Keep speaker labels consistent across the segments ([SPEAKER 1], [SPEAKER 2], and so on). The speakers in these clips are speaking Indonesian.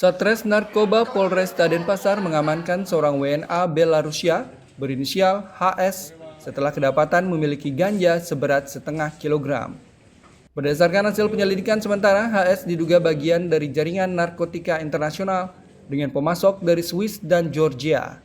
[SPEAKER 1] Satres Narkoba Polresta Denpasar mengamankan seorang WNA Belarusia berinisial HS setelah kedapatan memiliki ganja seberat setengah kilogram. Berdasarkan hasil penyelidikan sementara, HS diduga bagian dari jaringan narkotika internasional dengan pemasok dari Swiss dan Georgia.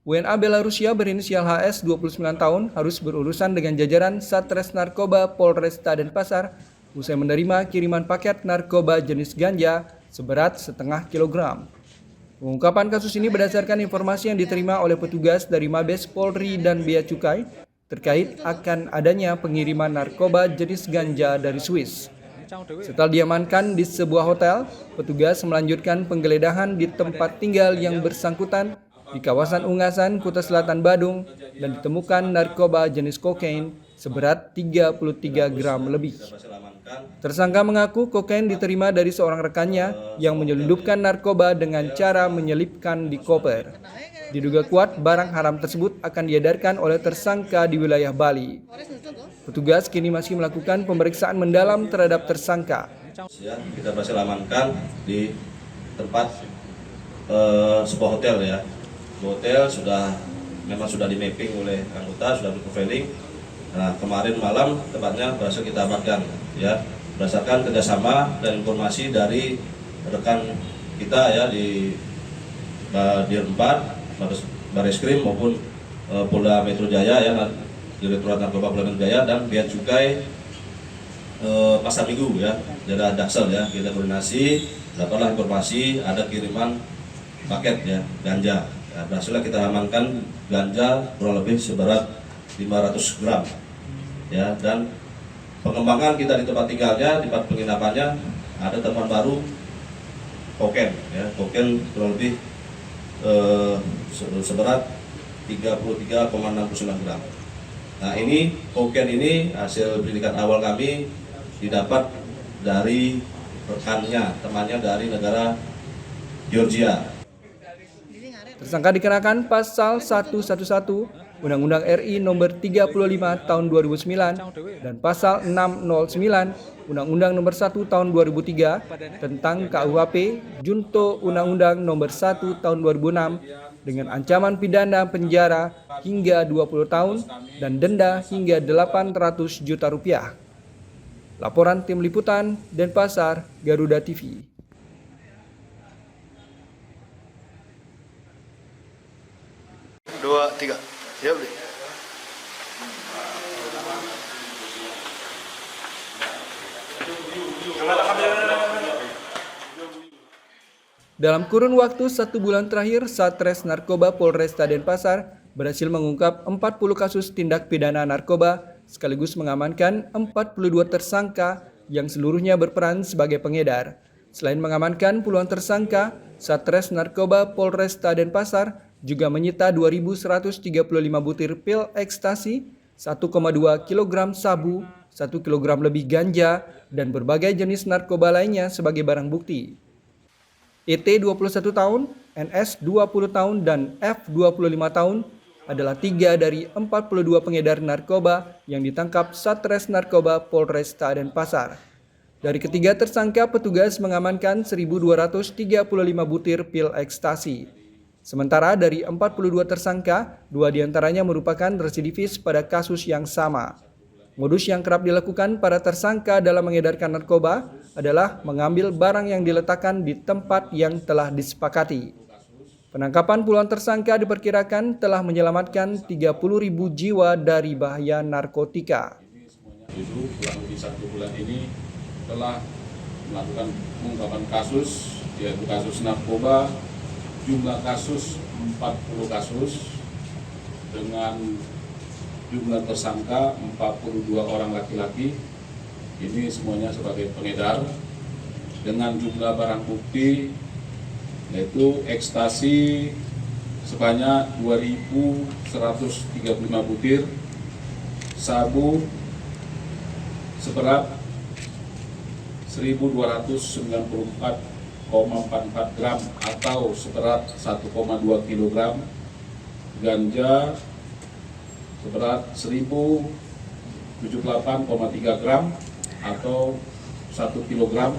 [SPEAKER 1] WNA Belarusia berinisial HS 29 tahun harus berurusan dengan jajaran Satres Narkoba Polresta Denpasar usai menerima kiriman paket narkoba jenis ganja seberat setengah kilogram. Pengungkapan kasus ini berdasarkan informasi yang diterima oleh petugas dari Mabes Polri dan Bea Cukai terkait akan adanya pengiriman narkoba jenis ganja dari Swiss. Setelah diamankan di sebuah hotel, petugas melanjutkan penggeledahan di tempat tinggal yang bersangkutan di kawasan Ungasan, Kuta Selatan, Badung, dan ditemukan narkoba jenis kokain seberat 33 gram lebih. Tersangka mengaku kokain diterima dari seorang rekannya yang menyelundupkan narkoba dengan cara menyelipkan di koper. Diduga kuat barang haram tersebut akan diedarkan oleh tersangka di wilayah Bali. Petugas kini masih melakukan pemeriksaan mendalam terhadap tersangka.
[SPEAKER 2] Kita berhasil amankan di tempat sebuah hotel ya. Hotel memang sudah di mapping oleh anggota, sudah profiling. Nah, kemarin malam tempatnya berhasil kita amankan ya, berdasarkan kerjasama dan informasi dari rekan kita ya di Dir4, Bareskrim maupun Polda Metro Jaya ya, Direktorat Narkoba Polda Metro Jaya dan Bea Cukai Pasar Minggu ya, daerah Daksel ya. Kita koordinasi, dapatlah informasi ada kiriman paket ya ganja. Nah, berhasilnya kita amankan ganja kurang lebih seberat 500 gram. Ya, dan pengembangan kita di tempat tinggalnya, di tempat penginapannya ada temuan baru kokain ya, kokain kurang lebih seberat 33,69 gram. Nah, ini kokain ini hasil penyelidikan awal kami didapat dari rekannya, temannya dari negara Georgia.
[SPEAKER 1] Tersangka dikenakan pasal 111 Undang-Undang RI Nomor 35 Tahun 2009 dan pasal 609 Undang-Undang Nomor 1 Tahun 2003 tentang KUHP Junto Undang-Undang Nomor 1 Tahun 2006 dengan ancaman pidana penjara hingga 20 tahun dan denda hingga 800 juta rupiah. Laporan Tim Liputan Denpasar, Garuda TV.
[SPEAKER 3] Dua, tiga. Ya, beli.
[SPEAKER 1] Dalam kurun waktu 1 bulan terakhir, Satres Narkoba Polresta Denpasar berhasil mengungkap 40 kasus tindak pidana narkoba sekaligus mengamankan 42 tersangka yang seluruhnya berperan sebagai pengedar. Selain mengamankan puluhan tersangka, Satres Narkoba Polresta Denpasar juga menyita 2.135 butir pil ekstasi, 1,2 kg sabu, 1 kg lebih ganja, dan berbagai jenis narkoba lainnya sebagai barang bukti. ET 21 tahun, NS 20 tahun, dan F 25 tahun adalah 3 dari 42 pengedar narkoba yang ditangkap Satres Narkoba Polresta Denpasar. Dari ketiga tersangka, petugas mengamankan 1.235 butir pil ekstasi. Sementara dari 42 tersangka, 2 diantaranya merupakan residivis pada kasus yang sama. Modus yang kerap dilakukan para tersangka dalam mengedarkan narkoba adalah mengambil barang yang diletakkan di tempat yang telah disepakati. Penangkapan puluhan tersangka diperkirakan telah menyelamatkan 30.000 jiwa dari bahaya narkotika.
[SPEAKER 3] Itu kurang lebih 1 bulan ini telah melakukan pengungkapan kasus, yaitu kasus narkoba, jumlah kasus 40 kasus dengan jumlah tersangka 42 orang laki-laki. Ini semuanya sebagai pengedar dengan jumlah barang bukti yaitu ekstasi sebanyak 2.135 butir, sabu seberat 1.294,44 gram atau seberat 1,2 kg, ganja seberat 1.078,3 gram atau 1 kg,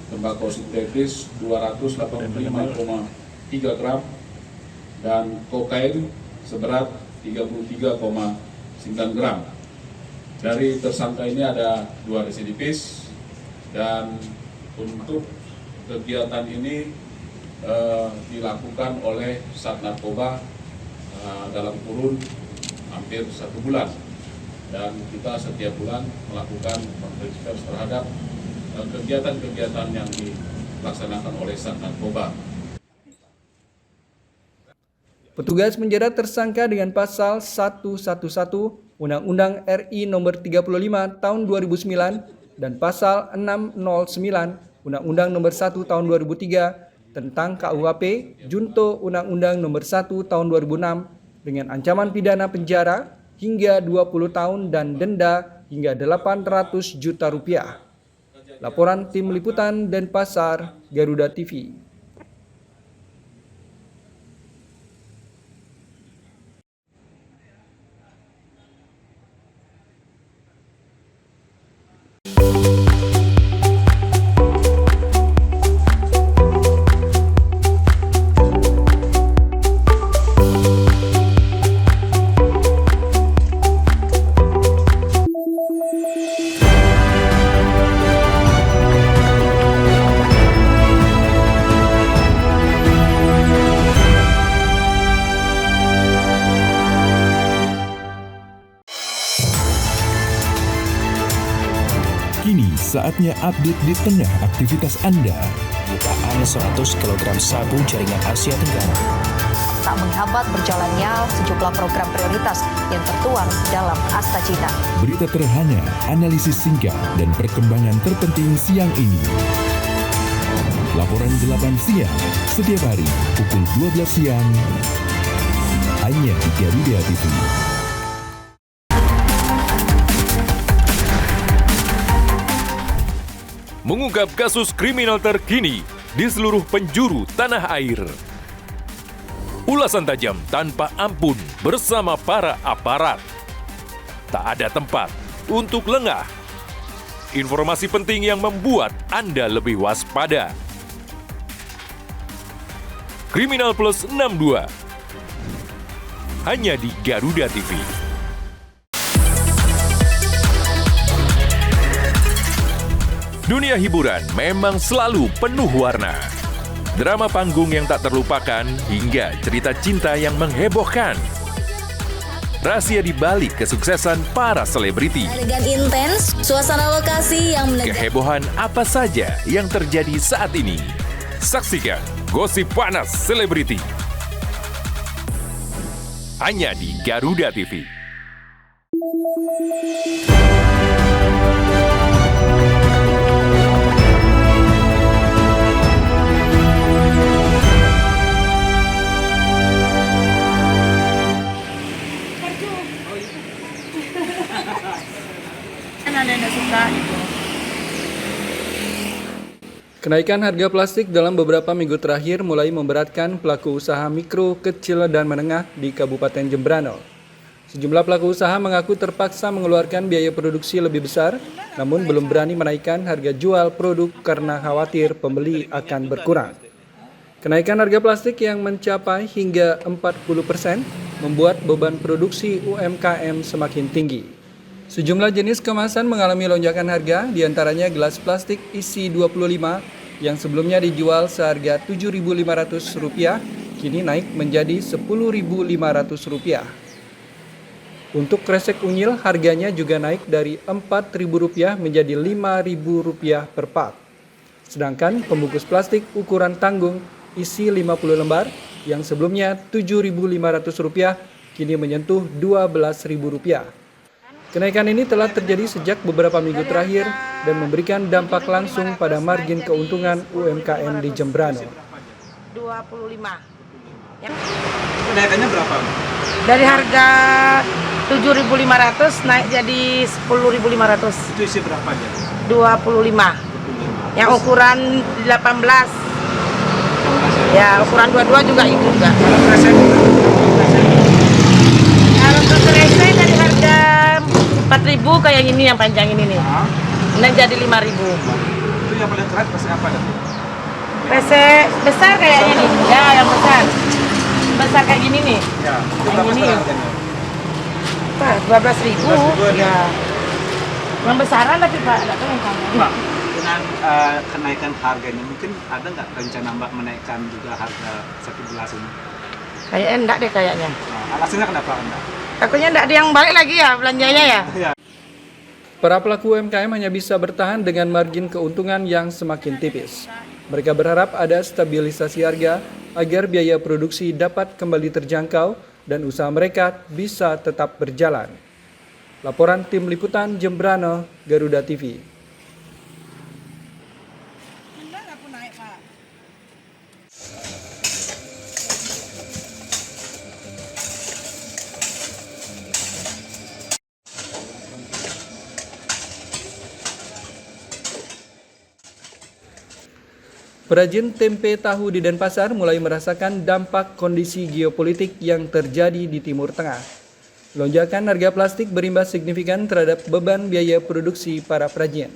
[SPEAKER 3] tembakau sintetis 285,3 gram, dan kokain seberat 33,9 gram. Dari tersangka ini ada 2 residivis, dan untuk kegiatan ini dilakukan oleh Sat Narkoba dalam kurun hampir 1 bulan, dan kita setiap bulan melakukan konferensi pers terhadap kegiatan-kegiatan yang dilaksanakan oleh Sat Narkoba.
[SPEAKER 1] Petugas menjerat tersangka dengan pasal 111 Undang-Undang RI Nomor 35 Tahun 2009 dan pasal 609 Undang-Undang Nomor 1 Tahun 2003 tentang KUHP Junto Undang-Undang Nomor 1 Tahun 2006 dengan ancaman pidana penjara hingga 20 tahun dan denda hingga 800 juta rupiah. Laporan Tim Liputan Denpasar, Garuda TV.
[SPEAKER 4] Kini saatnya update di tengah aktivitas Anda.
[SPEAKER 5] Jutaan 100 kg sabu jaringan Asia Tenggara.
[SPEAKER 6] Tak menghambat berjalannya sejumlah program prioritas yang tertuang dalam Asta Cita.
[SPEAKER 4] Berita terhangat, analisis singkat, dan perkembangan terpenting siang ini. Laporan 8 siang, setiap hari pukul 12 siang, hanya di Garuda TV.
[SPEAKER 7] Mengungkap kasus kriminal terkini di seluruh penjuru tanah air. Ulasan tajam tanpa ampun bersama para aparat. Tak ada tempat untuk lengah. Informasi penting yang membuat Anda lebih waspada. Kriminal Plus 62 hanya di Garuda TV. Dunia hiburan memang selalu penuh warna. Drama panggung yang tak terlupakan hingga cerita cinta yang menghebohkan. Rahasia di balik kesuksesan para selebriti.
[SPEAKER 8] Adegan intens, suasana lokasi yang menegangkan.
[SPEAKER 7] Kehebohan apa saja yang terjadi saat ini. Saksikan Gosip Panas Selebriti. Hanya di Garuda TV.
[SPEAKER 8] Anda suka itu.
[SPEAKER 1] Kenaikan harga plastik dalam beberapa minggu terakhir mulai memberatkan pelaku usaha mikro, kecil, dan menengah di Kabupaten Jembrana. Sejumlah pelaku usaha mengaku terpaksa mengeluarkan biaya produksi lebih besar, namun belum berani menaikkan harga jual produk karena khawatir pembeli akan berkurang. Kenaikan harga plastik yang mencapai hingga 40% membuat beban produksi UMKM semakin tinggi. Sejumlah jenis kemasan mengalami lonjakan harga, diantaranya gelas plastik isi 25 yang sebelumnya dijual seharga Rp7.500, kini naik menjadi Rp10.500. Untuk kresek unyil, harganya juga naik dari Rp4.000 menjadi Rp5.000 per pak. Sedangkan pembungkus plastik ukuran tanggung isi 50 lembar yang sebelumnya Rp7.500 kini menyentuh Rp12.000. Kenaikan ini telah terjadi sejak beberapa minggu terakhir dan memberikan dampak langsung pada margin keuntungan UMKM di Jembrana.
[SPEAKER 9] 25. Ya.
[SPEAKER 10] Kenaikannya berapa?
[SPEAKER 9] Dari harga 7.500 naik jadi 10.500.
[SPEAKER 10] Itu isi berapa aja?
[SPEAKER 9] 25. Yang ukuran 18. Ya, ukuran 22 juga itu juga.
[SPEAKER 10] Kalau kresek?
[SPEAKER 9] Kalau untuk kresek dari harga 4.000 kayak ini yang panjang ini nih. Naik jadi 5.000.
[SPEAKER 10] Itu yang paling keras kresek apa tadi?
[SPEAKER 9] Kresek besar kayaknya nih. Ya, yang besar. Besar kayak gini nih.
[SPEAKER 10] Ya, itu
[SPEAKER 9] Yang
[SPEAKER 10] berapa
[SPEAKER 9] ini.
[SPEAKER 10] sekarang harganya?
[SPEAKER 9] 12.000.
[SPEAKER 10] 12.000
[SPEAKER 9] Ya. Yang besaran tapi Pak, enggak tahu yang kamu.
[SPEAKER 10] Pak, dengan kenaikan harga ini mungkin ada nggak rencana Mbak menaikkan juga harga satu gelas ini?
[SPEAKER 9] Kayaknya enggak deh kayaknya.
[SPEAKER 10] Nah, alasannya kenapa Mbak?
[SPEAKER 9] Takutnya enggak ada yang balik lagi ya belanjanya ya.
[SPEAKER 10] Ya.
[SPEAKER 1] Para pelaku UMKM hanya bisa bertahan dengan margin keuntungan yang semakin tipis. Mereka berharap ada stabilisasi harga agar biaya produksi dapat kembali terjangkau dan usaha mereka bisa tetap berjalan. Laporan Tim Liputan Jembrana, Garuda TV. Perajin tempe tahu di Denpasar mulai merasakan dampak kondisi geopolitik yang terjadi di Timur Tengah. Lonjakan harga plastik berimbas signifikan terhadap beban biaya produksi para perajin.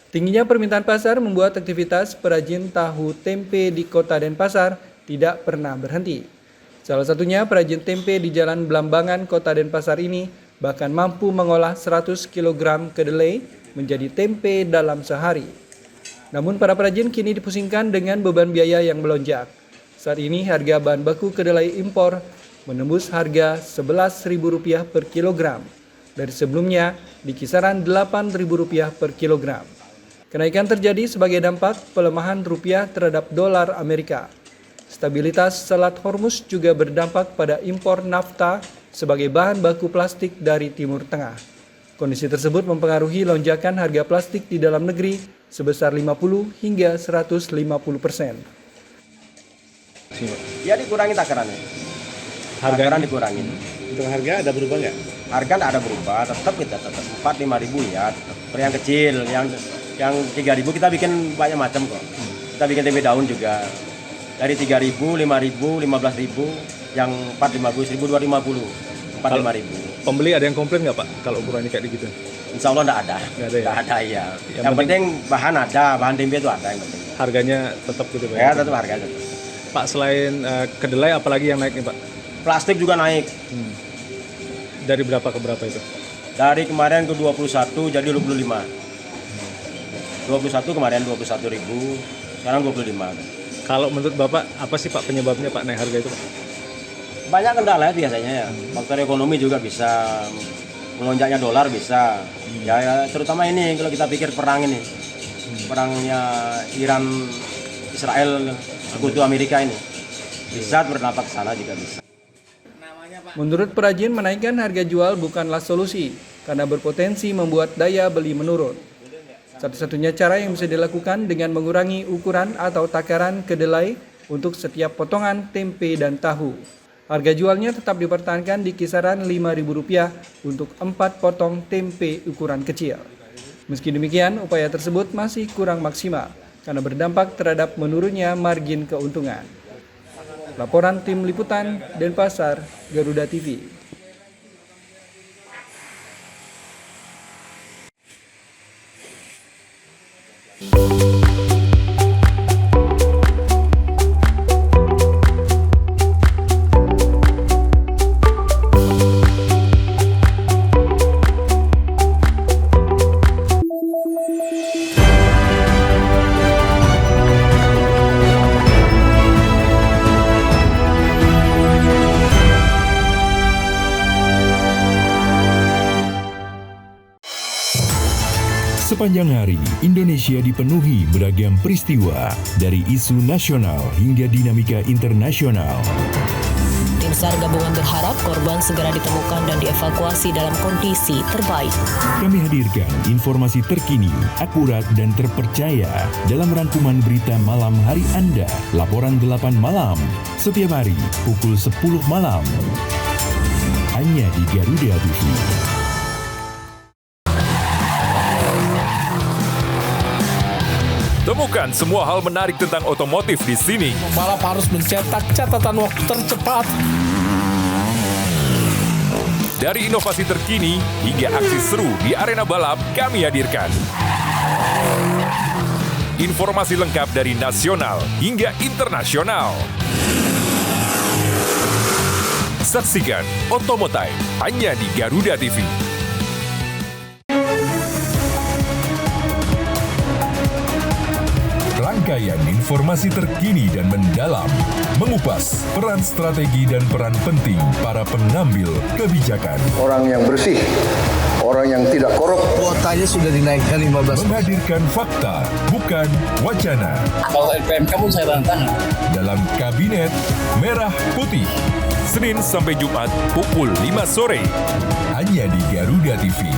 [SPEAKER 1] Tingginya permintaan pasar membuat aktivitas perajin tahu tempe di kota Denpasar tidak pernah berhenti. Salah satunya perajin tempe di Jalan Blambangan, kota Denpasar ini bahkan mampu mengolah 100 kg kedelai menjadi tempe dalam sehari. Namun para perajin kini dipusingkan dengan beban biaya yang melonjak. Saat ini harga bahan baku kedelai impor menembus harga Rp11.000 per kilogram. Dari sebelumnya di kisaran Rp8.000 per kilogram. Kenaikan terjadi sebagai dampak pelemahan rupiah terhadap dolar Amerika. Stabilitas Selat Hormuz juga berdampak pada impor nafta sebagai bahan baku plastik dari Timur Tengah. Kondisi tersebut mempengaruhi lonjakan harga plastik di dalam negeri sebesar 50 hingga 150%.
[SPEAKER 11] Ya dikurangi takarannya. Takaran dikurangin.
[SPEAKER 10] Untuk harga ada berubah nggak?
[SPEAKER 11] Harga nggak ada berubah, tetap 4-5 ribu ya. Tetap. Yang kecil, yang 3 ribu kita bikin banyak macam kok. Kita bikin tempe daun juga. Dari 3 ribu, 5 ribu, 15 ribu, yang 4-5 ribu, 1.250, 4-5 ribu.
[SPEAKER 10] Pembeli ada yang komplain nggak Pak kalau ukurannya kayak gitu?
[SPEAKER 11] Insya Allah nggak ada.
[SPEAKER 10] Nggak ada ya?
[SPEAKER 11] Yang penting bahan ada, bahan tempe itu ada yang penting.
[SPEAKER 10] Harganya tetap gitu Pak?
[SPEAKER 11] Ya tetap harganya.
[SPEAKER 10] Pak, selain kedelai apalagi yang naik nih Pak?
[SPEAKER 11] Plastik juga naik.
[SPEAKER 10] Dari berapa ke berapa itu?
[SPEAKER 11] Dari kemarin ke 21 jadi 25. 21 kemarin 21 ribu, sekarang 25.
[SPEAKER 10] Kalau menurut Bapak apa sih Pak penyebabnya Pak naik harga itu Pak?
[SPEAKER 11] Banyak kendala ya biasanya ya. Faktor ekonomi juga bisa, melonjaknya dolar bisa. Ya terutama ini kalau kita pikir perang ini. Perangnya Iran Israel sekutu Amerika ini. Bisa berdampak ke sana juga bisa.
[SPEAKER 1] Menurut perajin, menaikkan harga jual bukanlah solusi karena berpotensi membuat daya beli menurun. Satu-satunya cara yang bisa dilakukan dengan mengurangi ukuran atau takaran kedelai untuk setiap potongan tempe dan tahu. Harga jualnya tetap dipertahankan di kisaran Rp5.000 untuk 4 potong tempe ukuran kecil. Meski demikian, upaya tersebut masih kurang maksimal karena berdampak terhadap menurunnya margin keuntungan. Laporan Tim Liputan Denpasar, Garuda TV.
[SPEAKER 4] Sepanjang hari, Indonesia dipenuhi beragam peristiwa, dari isu nasional hingga dinamika internasional.
[SPEAKER 8] Tim SAR gabungan berharap korban segera ditemukan dan dievakuasi dalam kondisi terbaik.
[SPEAKER 4] Kami hadirkan informasi terkini, akurat dan terpercaya dalam rangkuman berita malam hari Anda. Laporan 8 malam, setiap hari pukul 10 malam. Hanya di Garuda TV.
[SPEAKER 7] Temukan semua hal menarik tentang otomotif di sini.
[SPEAKER 5] Pembalap harus mencetak catatan waktu tercepat.
[SPEAKER 7] Dari inovasi terkini hingga aksi seru di arena balap, kami hadirkan. Informasi lengkap dari nasional hingga internasional. Saksikan Otomotive hanya di Garuda TV.
[SPEAKER 4] Rangkaian informasi terkini dan mendalam, mengupas peran strategi dan peran penting para pengambil kebijakan.
[SPEAKER 12] Orang yang bersih, orang yang tidak korup.
[SPEAKER 5] Kuotanya sudah dinaikkan 15%.
[SPEAKER 4] Menghadirkan fakta, bukan wacana.
[SPEAKER 5] Kalau LPMK pun saya tantang.
[SPEAKER 4] Dalam Kabinet Merah Putih.
[SPEAKER 7] Senin sampai Jumat pukul 5 sore.
[SPEAKER 4] Hanya di Garuda TV.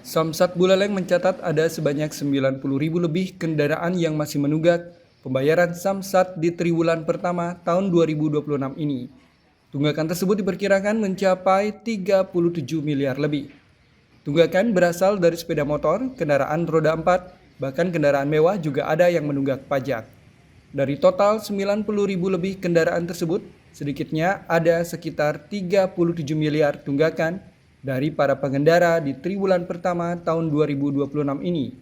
[SPEAKER 1] Samsat Buleleng mencatat ada sebanyak 90.000 lebih kendaraan yang masih menunggak pembayaran samsat di triwulan pertama tahun 2026 ini. Tunggakan tersebut diperkirakan mencapai 37 miliar lebih. Tunggakan berasal dari sepeda motor, kendaraan roda 4, bahkan kendaraan mewah juga ada yang menunggak pajak. Dari total 90.000 lebih kendaraan tersebut, sedikitnya ada sekitar 37 miliar tunggakan dari para pengendara di triwulan pertama tahun 2026 ini.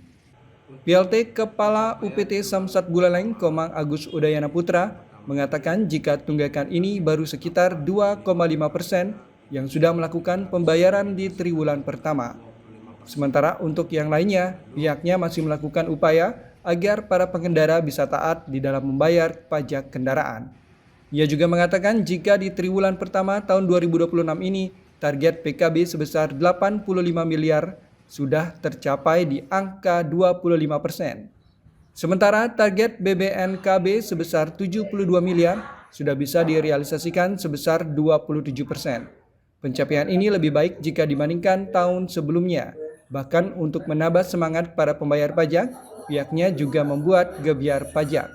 [SPEAKER 1] PLT Kepala UPT Samsat Buleleng Komang Agus Udayana Putra mengatakan jika tunggakan ini baru sekitar 2,5% yang sudah melakukan pembayaran di triwulan pertama. Sementara untuk yang lainnya, pihaknya masih melakukan upaya agar para pengendara bisa taat di dalam membayar pajak kendaraan. Ia juga mengatakan jika di triwulan pertama tahun 2026 ini target PKB sebesar 85 miliar sudah tercapai di angka 25%. Sementara target BBNKB sebesar 72 miliar sudah bisa direalisasikan sebesar 27%. Pencapaian ini lebih baik jika dibandingkan tahun sebelumnya. Bahkan untuk menambah semangat para pembayar pajak, pihaknya juga membuat gebyar pajak.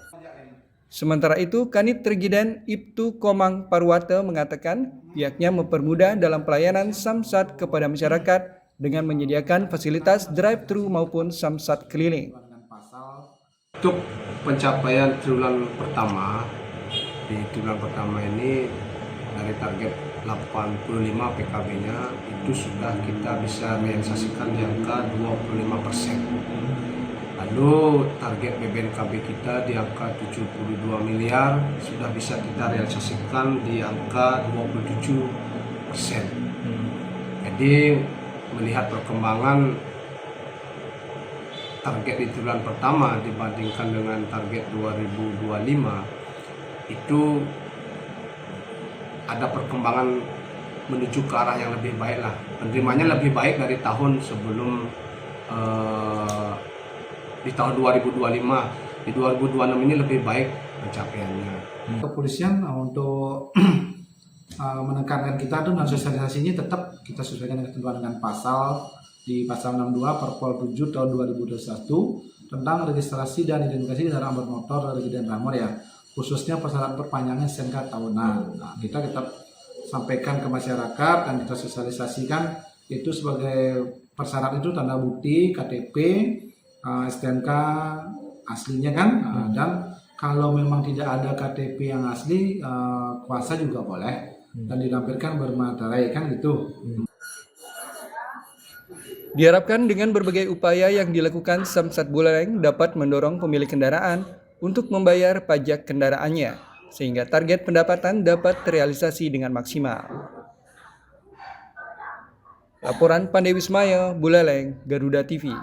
[SPEAKER 1] Sementara itu, Kanit Tergiden Ibtu Komang Parwate mengatakan pihaknya mempermudah dalam pelayanan samsat kepada masyarakat dengan menyediakan fasilitas drive-thru maupun samsat keliling.
[SPEAKER 10] Untuk pencapaian triwulan pertama, di triwulan pertama ini dari target 85 PKB-nya itu sudah kita bisa realisasikan di angka 25%. Lalu target BBNKB kita di angka 72 miliar sudah bisa kita realisasikan di angka 27%. Jadi melihat perkembangan target di triwulan pertama dibandingkan dengan target 2025 itu ada perkembangan menuju ke arah yang lebih baik lah. Penerimanya lebih baik dari tahun sebelum di tahun 2025. Di 2026 ini lebih baik pencapaiannya.
[SPEAKER 13] Kepolisian untuk menekankan kita dengan sosialisasinya tetap kita sesuaikan dengan ketentuan dengan pasal di pasal 62 Perpol 7 tahun 2021 tentang registrasi dan identifikasi kendaraan bermotor dari dan ramor ya, khususnya persyaratan perpanjangan STNK tahunan. Nah, kita tetap sampaikan ke masyarakat dan kita sosialisasikan itu sebagai persyaratan itu tanda bukti KTP, STNK aslinya kan, dan kalau memang tidak ada KTP yang asli, kuasa juga boleh dan dilampirkan bermaterai kan gitu.
[SPEAKER 1] Diharapkan dengan berbagai upaya yang dilakukan Samsat Buleleng dapat mendorong pemilik kendaraan untuk membayar pajak kendaraannya. sehingga target pendapatan dapat terrealisasi dengan maksimal. Laporan Pandey Wismaya, Buleleng, Garuda TV.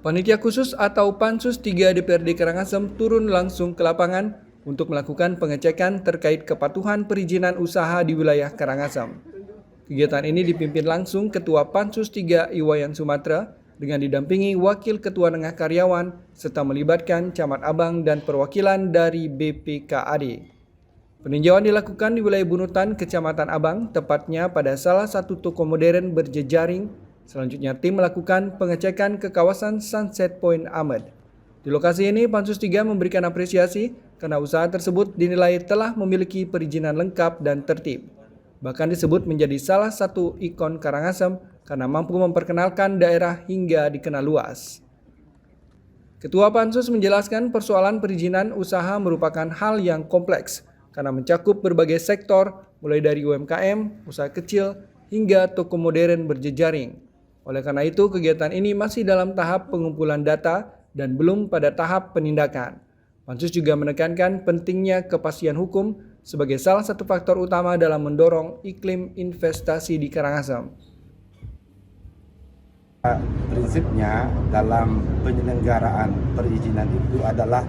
[SPEAKER 1] Panitia khusus atau Pansus 3 DPRD Karangasem turun langsung ke lapangan untuk melakukan pengecekan terkait kepatuhan perizinan usaha di wilayah Karangasem. Kegiatan ini dipimpin langsung Ketua Pansus 3 Iwayan Sumatra dengan didampingi Wakil Ketua Nengah Karyawan serta melibatkan Camat Abang dan perwakilan dari BPKAD. Peninjauan dilakukan di wilayah Bunutan, Kecamatan Abang, tepatnya pada salah satu toko modern berjejaring. Selanjutnya tim melakukan pengecekan ke kawasan Sunset Point Ahmed. Di lokasi ini Pansus 3 memberikan apresiasi karena usaha tersebut dinilai telah memiliki perizinan lengkap dan tertib. Bahkan disebut menjadi salah satu ikon Karangasem karena mampu memperkenalkan daerah hingga dikenal luas. Ketua Pansus menjelaskan persoalan perizinan usaha merupakan hal yang kompleks karena mencakup berbagai sektor mulai dari UMKM, usaha kecil, hingga toko modern berjejaring. Oleh karena itu, kegiatan ini masih dalam tahap pengumpulan data dan belum pada tahap penindakan. Pansus juga menekankan pentingnya kepastian hukum sebagai salah satu faktor utama dalam mendorong iklim investasi di Karangasem.
[SPEAKER 14] Prinsipnya dalam penyelenggaraan perizinan itu adalah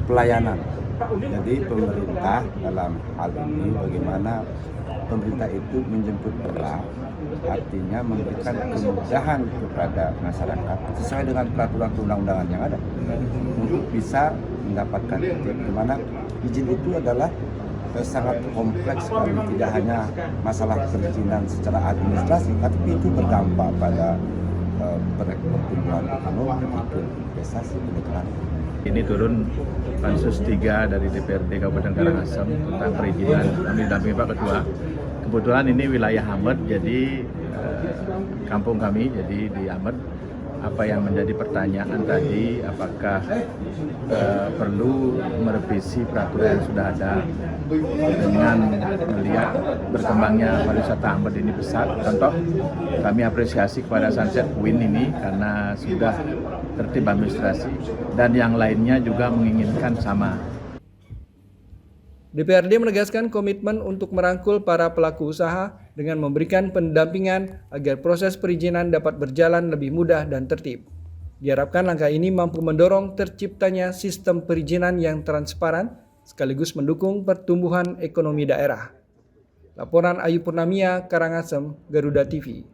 [SPEAKER 14] pelayanan. Jadi pemerintah dalam hal ini bagaimana pemerintah itu menjemput bola, artinya memberikan kemudahan kepada masyarakat sesuai dengan peraturan perundang-undangan yang ada untuk bisa mendapatkan izin. Di mana izin itu adalah sangat kompleks sekali, tidak hanya masalah perizinan secara administrasi, tapi itu berdampak pada pertumbuhan ekonomi, investasi, peningkatan.
[SPEAKER 15] Ini turun Pansus 3 dari DPRD Kabupaten Karangasem tentang perizinan, kami didampingi Pak Ketua. Kebetulan ini wilayah Ahmed, jadi kampung kami, jadi di Ahmed. Apa yang menjadi pertanyaan tadi, apakah perlu merevisi peraturan yang sudah ada dengan melihat berkembangnya pariwisata Ahmed ini besar. Contoh, kami apresiasi kepada Sunset Point ini karena sudah tertib administrasi dan yang lainnya juga menginginkan sama.
[SPEAKER 1] DPRD menegaskan komitmen untuk merangkul para pelaku usaha dengan memberikan pendampingan agar proses perizinan dapat berjalan lebih mudah dan tertib. Diharapkan langkah ini mampu mendorong terciptanya sistem perizinan yang transparan sekaligus mendukung pertumbuhan ekonomi daerah. Laporan Ayu Purnamia, Karangasem, Garuda TV.